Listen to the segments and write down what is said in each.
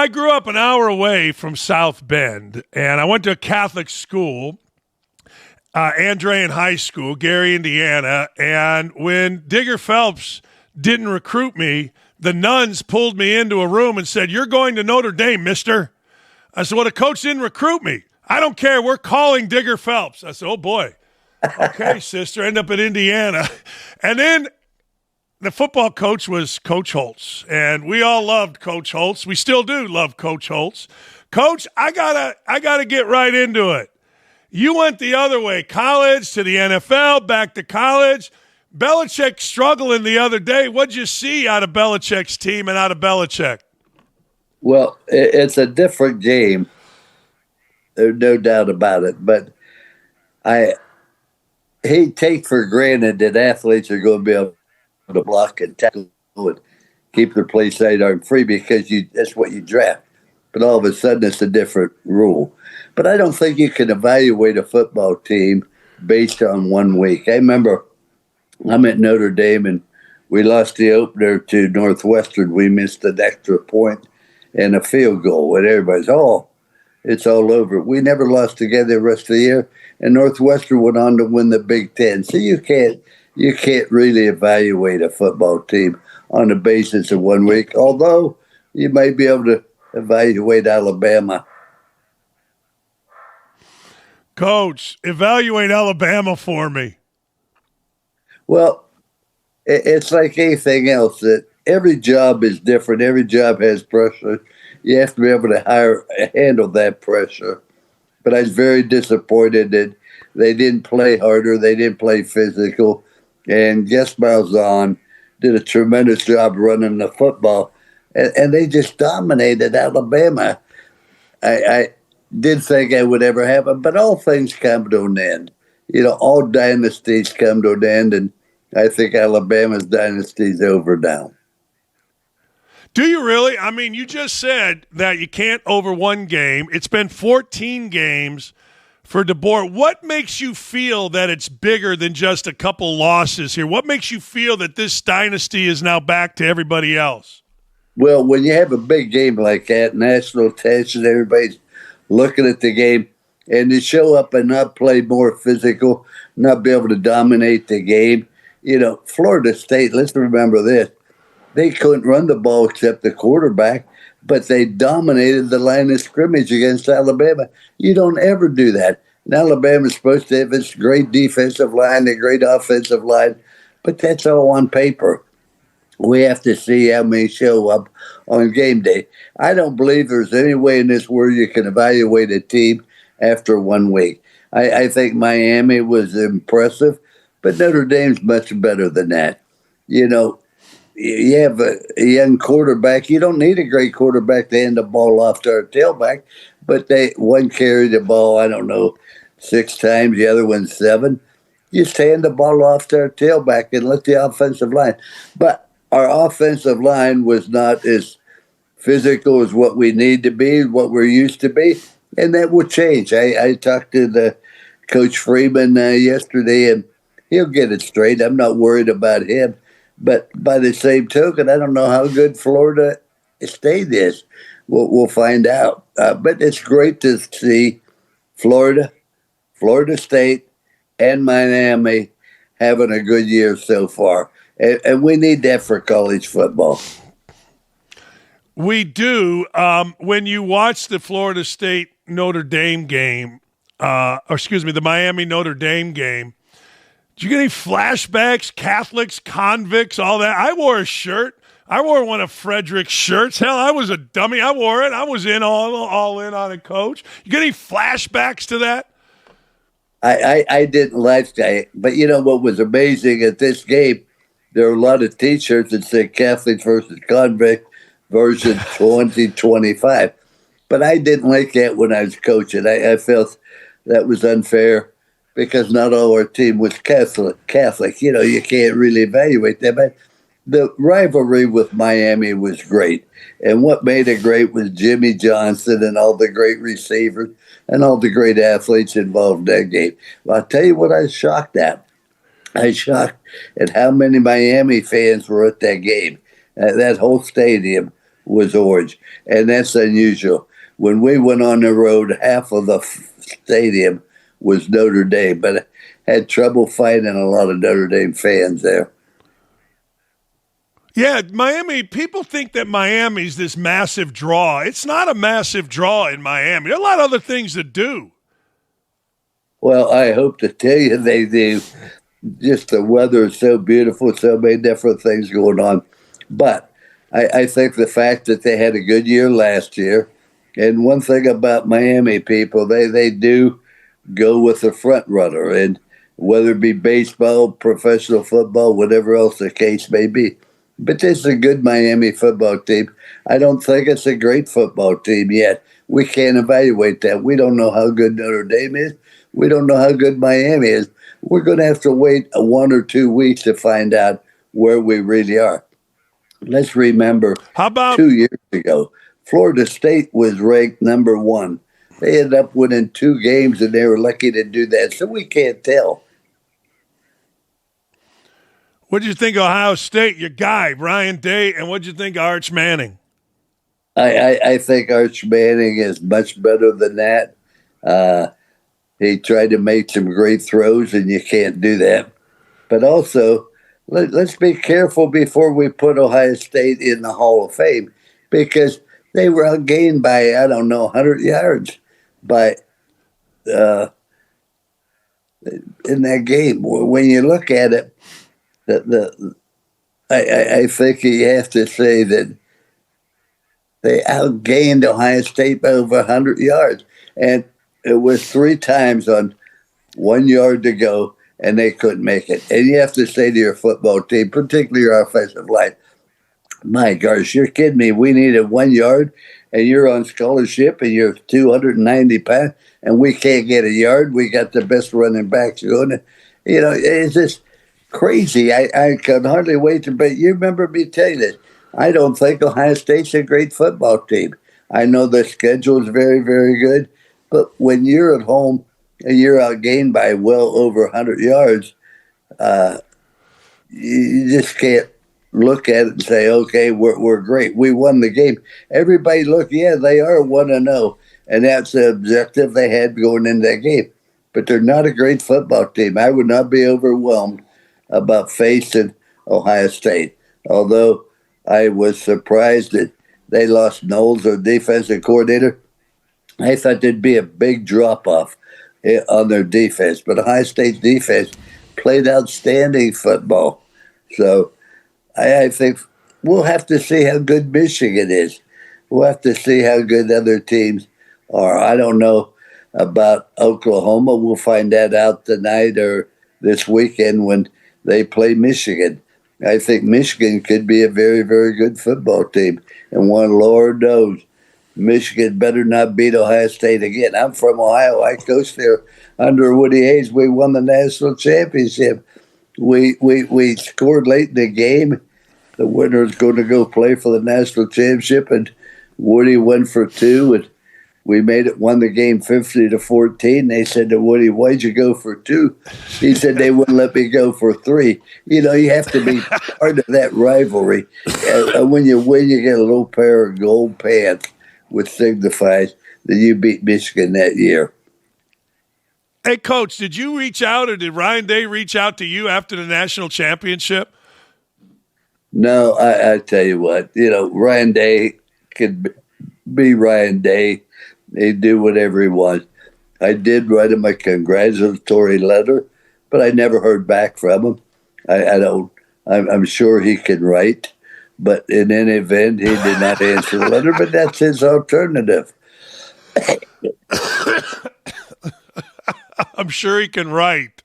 I grew up an hour away from South Bend, and I went to a Catholic school, Andrean High School, Gary, Indiana. And when Digger Phelps didn't recruit me, the nuns pulled me into a room and said, "You're going to Notre Dame, mister." I said, "Well, the coach didn't recruit me." "I don't care. We're calling Digger Phelps." I said, "Oh, boy." "Okay, sister." End up at Indiana. And then the football coach was Coach Holtz, and we all loved Coach Holtz. We still do love Coach Holtz. Coach, I gotta get right into it. You went the other way, college to the NFL, back to college. Belichick struggling the other day. What'd you see out of Belichick's team and out of Belichick? Well, it's a different game. There's no doubt about it. But he take for granted that athletes are going to be able to block and tackle and keep their play sidearm free because that's what you draft. But all of a sudden, it's a different rule. But I don't think you can evaluate a football team based on 1 week. I remember I'm at Notre Dame, and we lost the opener to Northwestern. We missed an extra point and a field goal, and everybody's, it's all over. We never lost together the rest of the year, and Northwestern went on to win the Big Ten. So you can't really evaluate a football team on the basis of 1 week, although you might be able to evaluate Alabama. Coach, evaluate Alabama for me. Well, it's like anything else, that every job is different. Every job has pressure. You have to be able to handle that pressure. But I was very disappointed that they didn't play harder. They didn't play physical. And Gus Malzahn did a tremendous job running the football. And they just dominated Alabama. I didn't think it would ever happen, but all things come to an end. All dynasties come to an end, and I think Alabama's dynasty is over now. Do you really? I mean, you just said that you can't over one game. It's been 14 games for DeBoer. What makes you feel that it's bigger than just a couple losses here? What makes you feel that this dynasty is now back to everybody else? Well, when you have a big game like that, national attention, everybody's looking at the game, and to show up and not play more physical, not be able to dominate the game. Florida State, let's remember this. They couldn't run the ball except the quarterback, but they dominated the line of scrimmage against Alabama. You don't ever do that. And Alabama's supposed to have this great defensive line, a great offensive line, but that's all on paper. We have to see how many show up on game day. I don't believe there's any way in this world you can evaluate a team after 1 week. I think Miami was impressive, but Notre Dame's much better than that. You have a young quarterback. You don't need a great quarterback to hand the ball off to our tailback, but one carried the ball, 6 times, the other one 7. You just hand the ball off to our tailback and let the offensive line. But our offensive line was not as physical as what we need to be, what we're used to be, and that will change. I talked to the Coach Freeman yesterday, and he'll get it straight. I'm not worried about him. But by the same token, I don't know how good Florida State is. We'll find out. But it's great to see Florida State, and Miami having a good year so far. And we need that for college football. We do. When you watch the Florida State Notre Dame game, the Miami Notre Dame game, did you get any flashbacks, Catholics, convicts, all that? I wore a shirt. I wore one of Frederick's shirts. Hell, I was a dummy. I wore it. I was all in on it, Coach. You get any flashbacks to that? I didn't like that. But what was amazing at this game, there were a lot of T-shirts that said Catholics versus Convict version 2025. But I didn't like that when I was coaching. I felt that was unfair because not all our team was Catholic. You can't really evaluate that. But the rivalry with Miami was great. And what made it great was Jimmy Johnson and all the great receivers and all the great athletes involved in that game. Well, I'll tell you what I was shocked at. I was shocked at how many Miami fans were at that game. That whole stadium was orange, and that's unusual. When we went on the road, half of the stadium was Notre Dame, but I had trouble finding a lot of Notre Dame fans there. Yeah, Miami, people think that Miami's this massive draw. It's not a massive draw in Miami. There are a lot of other things to do. Well, I hope to tell you they do. Just the weather is so beautiful, so many different things going on. But I think the fact that they had a good year last year, and one thing about Miami people, they do go with the front runner, and whether it be baseball, professional football, whatever else the case may be. But this is a good Miami football team. I don't think it's a great football team yet. We can't evaluate that. We don't know how good Notre Dame is. We don't know how good Miami is. We're going to have to wait 1 or 2 weeks to find out where we really are. Let's remember, how about 2 years ago, Florida State was ranked number 1. They ended up winning 2 games, and they were lucky to do that. So we can't tell. what did you think of Ohio State, your guy, Ryan Day, and what did you think of Arch Manning? I think Arch Manning is much better than that. He tried to make some great throws, and you can't do that. But also, let's be careful before we put Ohio State in the Hall of Fame, because they were outgained by, 100 yards by in that game. When you look at it, I think you have to say that they outgained Ohio State by over 100 yards. And it was 3 times on 1 yard to go, and they couldn't make it. And you have to say to your football team, particularly your offensive line, my gosh, you're kidding me. We needed 1 yard, and you're on scholarship, and you're 290 pounds, and we can't get a yard. We got the best running backs going. It's just crazy. I can hardly wait to, but you remember me telling this. I don't think Ohio State's a great football team. I know the schedule is very, very good, but when you're at home and you're outgained by well over 100 yards, you just can't look at it and say, okay, we're great. We won the game. Everybody they are 1-0, and that's the objective they had going into that game. But they're not a great football team. I would not be overwhelmed about facing Ohio State, although I was surprised that they lost Knowles, their defensive coordinator. I thought there'd be a big drop-off on their defense, but Ohio State's defense played outstanding football. So I think we'll have to see how good Michigan is. We'll have to see how good other teams are. I don't know about Oklahoma. We'll find that out tonight or this weekend when they play Michigan. I think Michigan could be a very, very good football team. And one Lord knows, Michigan better not beat Ohio State again. I'm from Ohio. I coached there under Woody Hayes. We won the national championship. We scored late in the game. The winner is going to go play for the national championship, and Woody went for 2, and we won the game 50-14. They said to Woody, "Why'd you go for 2?" He said, "They wouldn't let me go for 3." You have to be part of that rivalry. And when you win, you get a little pair of gold pants, which signifies that you beat Michigan that year. Hey, Coach, did you reach out, or did Ryan Day reach out to you after the national championship? No, I tell you what, Ryan Day could be Ryan Day. He'd do whatever he wants. I did write him a congratulatory letter, but I never heard back from him. I'm sure he can write, but in any event, he did not answer the letter, but that's his alternative. I'm sure he can write.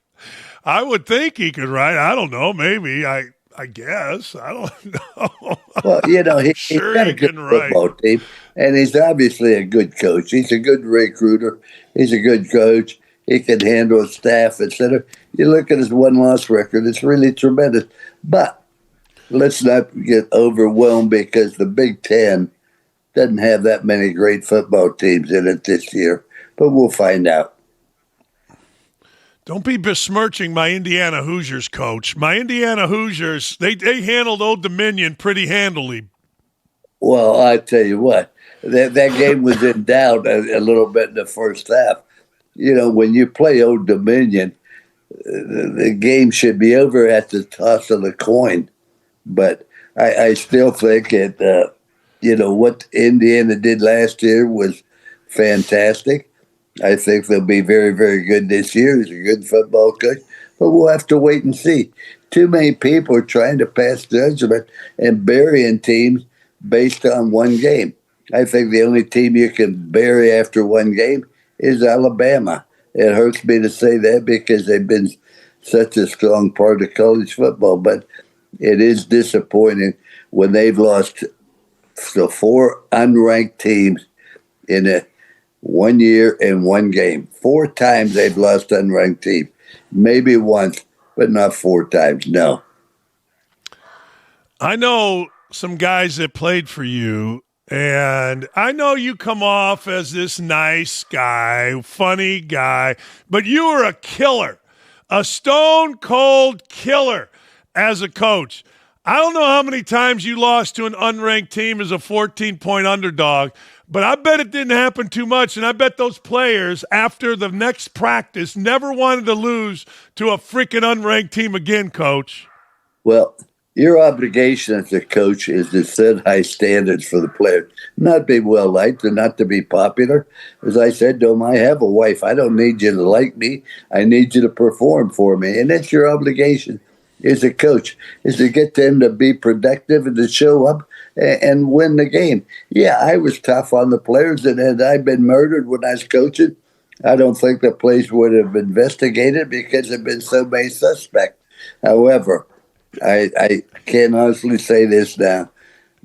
I would think he could write. I don't know. Maybe. I guess. I don't know. Well, he's got a good football team, and he's obviously a good coach. He's a good recruiter. He's a good coach. He can handle his staff, etc. You look at his one-loss record; it's really tremendous. But let's not get overwhelmed because the Big Ten doesn't have that many great football teams in it this year. But we'll find out. Don't be besmirching my Indiana Hoosiers, Coach. My Indiana Hoosiers, they handled Old Dominion pretty handily. Well, I tell you what, that game was in doubt a little bit in the first half. You know, when you play Old Dominion, the game should be over at the toss of the coin. But I still think that, what Indiana did last year was fantastic. I think they'll be very, very good this year. He's a good football coach, but we'll have to wait and see. Too many people are trying to pass judgment and burying teams based on one game. I think the only team you can bury after one game is Alabama. It hurts me to say that because they've been such a strong part of college football, but it is disappointing when they've lost to four unranked teams in a 1 year and one game. Four times they've lost unranked teams. Maybe once, but not four times. No. I know some guys that played for you, and I know you come off as this nice guy, funny guy, but you were a killer, a stone-cold killer as a coach. I don't know how many times you lost to an unranked team as a 14-point underdog, but I bet it didn't happen too much, and I bet those players, after the next practice, never wanted to lose to a freaking unranked team again, Coach. Well, your obligation as a coach is to set high standards for the players, not be well liked and not to be popular. As I said to him, I have a wife. I don't need you to like me. I need you to perform for me, and that's your obligation as a coach, is to get them to be productive and to show up and win the game. Yeah, I was tough on the players, and had I been murdered when I was coaching, I don't think the place would have investigated because there have been so many suspects. However, I can honestly say this now,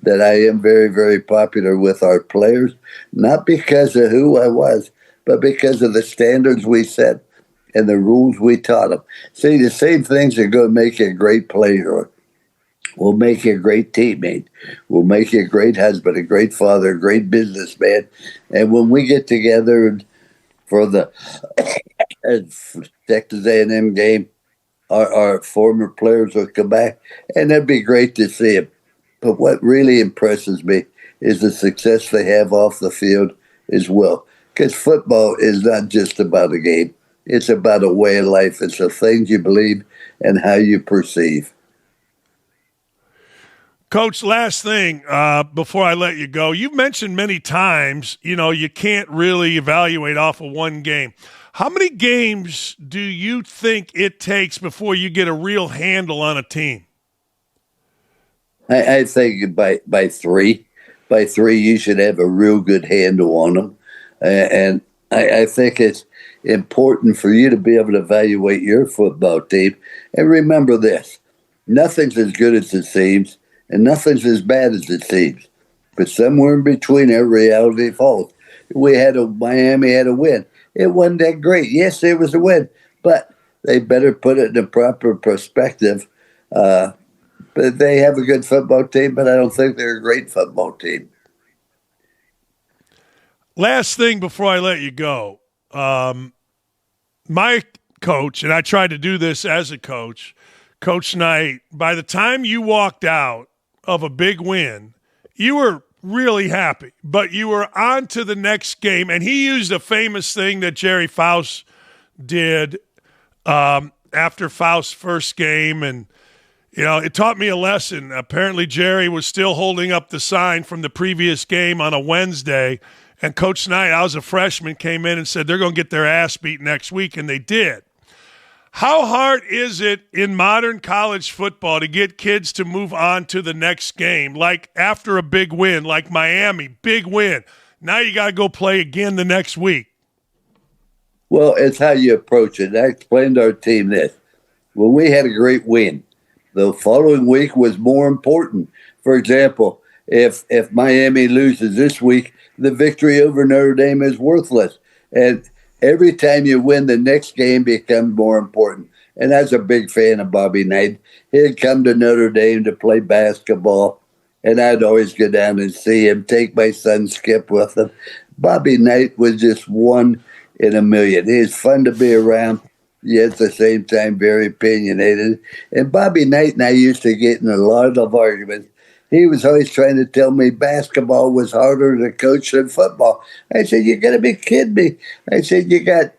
that I am very, very popular with our players, not because of who I was, but because of the standards we set and the rules we taught them. See, the same things are going to make you a great player, will make you a great teammate, will make you a great husband, a great father, a great businessman. And when we get together for the Texas A&M game, our former players will come back, and that'd be great to see them. But what really impresses me is the success they have off the field as well. Because football is not just about a game. It's about a way of life. It's the things you believe and how you perceive. Coach, last thing before I let you go. You've mentioned many times, you can't really evaluate off of one game. How many games do you think it takes before you get a real handle on a team? I think by three. By three, you should have a real good handle on them. And I think it's important for you to be able to evaluate your football team. And remember this, nothing's as good as it seems, and nothing's as bad as it seems. But somewhere in between there, reality falls. Miami had a win. It wasn't that great. Yes, it was a win, but they better put it in the proper perspective. But they have a good football team, but I don't think they're a great football team. Last thing before I let you go. My coach, and I tried to do this as a coach, Coach Knight, by the time you walked out of a big win, you were really happy, but you were on to the next game. And he used a famous thing that Jerry Faust did after Faust's first game. And, it taught me a lesson. Apparently, Jerry was still holding up the sign from the previous game on a Wednesday. And Coach Knight, I was a freshman, came in and said they're going to get their ass beat next week, and they did. How hard is it in modern college football to get kids to move on to the next game? Like after a big win, like Miami, big win. Now you got to go play again the next week. Well, it's how you approach it. I explained to our team this. When we had a great win, the following week was more important. For example, if Miami loses this week, the victory over Notre Dame is worthless. And every time you win, the next game becomes more important. And I was a big fan of Bobby Knight. He'd come to Notre Dame to play basketball, and I'd always go down and see him, take my son Skip with him. Bobby Knight was just one in a million. He was fun to be around, yet at the same time very opinionated. And Bobby Knight and I used to get in a lot of arguments. he was always trying to tell me basketball was harder to coach than football. I said, you got to be kidding me. I said, you got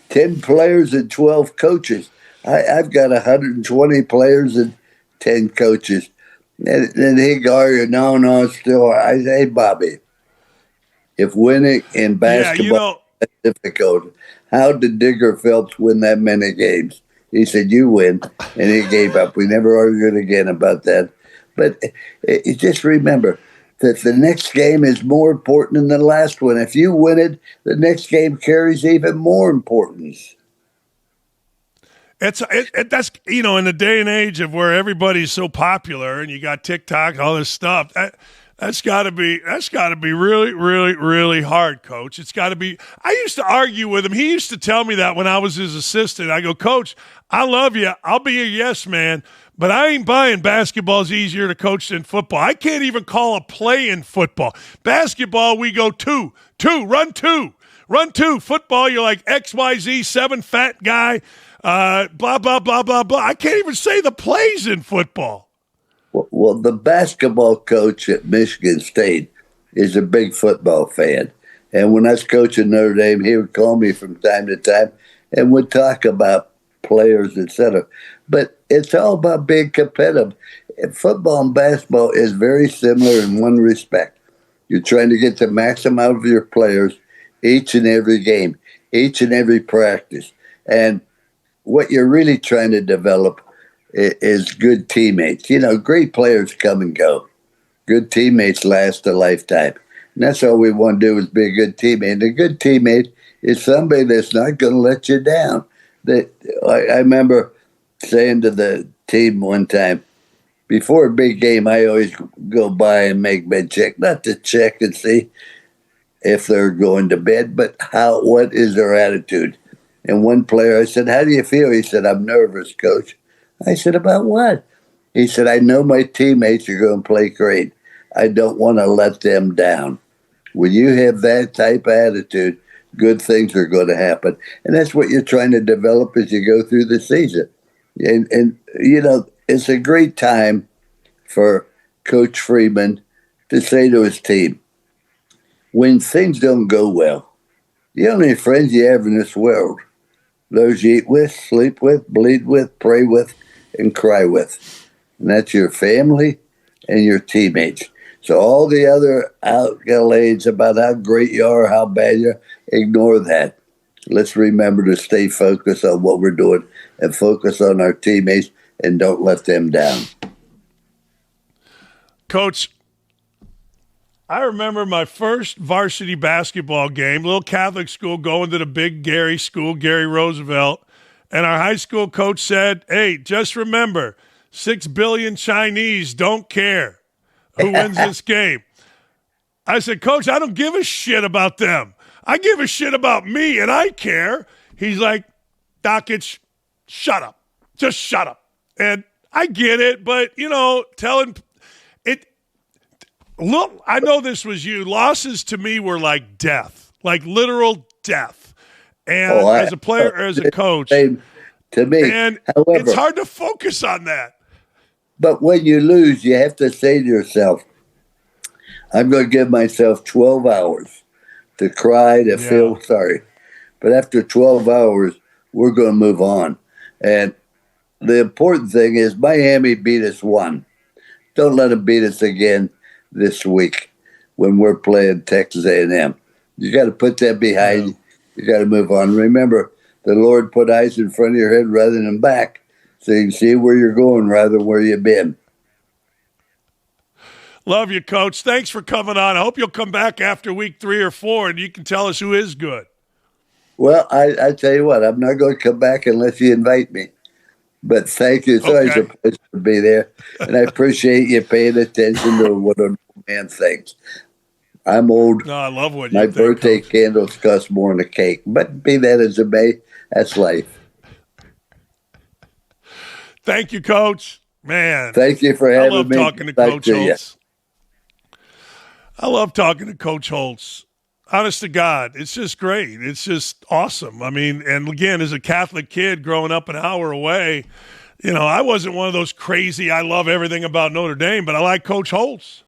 10 players and 12 coaches. I've got 120 players and 10 coaches. And he argued, no, still. I say, hey, Bobby, if winning in basketball is difficult, how did Digger Phelps win that many games? He said, you win. And he gave up. We never argued again about that. But just remember that the next game is more important than the last one. If you win it, the next game carries even more importance. That's in the day and age of where everybody's so popular and you got TikTok, all this stuff. That's got to be really, really, really hard, Coach. It's got to be. I used to argue with him. He used to tell me that when I was his assistant. I go, Coach, I love you. I'll be a yes man, but I ain't buying basketball's easier to coach than football. I can't even call a play in football. Basketball, we go run two. Football, you're like XYZ, 7 fat guy. Blah, blah, blah, blah, blah. I can't even say the plays in football. Well, the basketball coach at Michigan State is a big football fan. And when I was coaching Notre Dame, he would call me from time to time and would talk about players, etc. But it's all about being competitive. Football and basketball is very similar in one respect. You're trying to get the maximum out of your players each and every game, each and every practice. And what you're really trying to develop is good teammates. Great players come and go. Good teammates last a lifetime. And that's all we want to do is be a good teammate. And a good teammate is somebody that's not going to let you down. I remember saying to the team one time, before a big game, I always go by and make bed check, not to check and see if they're going to bed, but what is their attitude? And one player, I said, how do you feel? He said, I'm nervous, Coach. I said, about what? He said, I know my teammates are going to play great. I don't want to let them down. When you have that type of attitude, good things are going to happen. And that's what you're trying to develop as you go through the season. And it's a great time for Coach Freeman to say to his team, when things don't go well, the only friends you have in this world, those you eat with, sleep with, bleed with, pray with, and cry with. And that's your family and your teammates. So all the other accolades about how great you are, how bad you are, ignore that. Let's remember to stay focused on what we're doing and focus on our teammates and don't let them down. Coach, I remember my first varsity basketball game, little Catholic school, going to the big Gary school, Gary Roosevelt, and our high school coach said, hey, just remember, 6 billion Chinese don't care who wins this game. I said, Coach, I don't give a shit about them. I give a shit about me, and I care. He's like, Dakich, shut up. Just shut up. And I get it, but, telling it. Look, I know this was you. Losses to me were like death, like literal death. And as a player or as a coach, to me, and however, it's hard to focus on that. But when you lose, you have to say to yourself, I'm going to give myself 12 hours to cry, to feel sorry. But after 12 hours, we're going to move on. And the important thing is Miami beat us 1. Don't let them beat us again this week when we're playing Texas A&M. You got to put that behind you. You got to move on. Remember, the Lord put eyes in front of your head rather than back, so you can see where you're going rather than where you've been. Love you, Coach. Thanks for coming on. I hope you'll come back after week 3 or 4 and you can tell us who is good. Well, I tell you what, I'm not going to come back unless you invite me. But thank you. It's always a pleasure to be there. And I appreciate you paying attention to what a man thinks. I'm old. No, I love what you My think, birthday Coach. candles cost more than a cake. But be that as it may, that's life. Thank you, Coach. Man. Thank you for having me. I love talking to Coach Holtz. I love talking to Coach Holtz. Honest to God, it's just great. It's just awesome. I mean, and again, as a Catholic kid growing up an hour away, I wasn't one of those crazy, I love everything about Notre Dame, but I like Coach Holtz.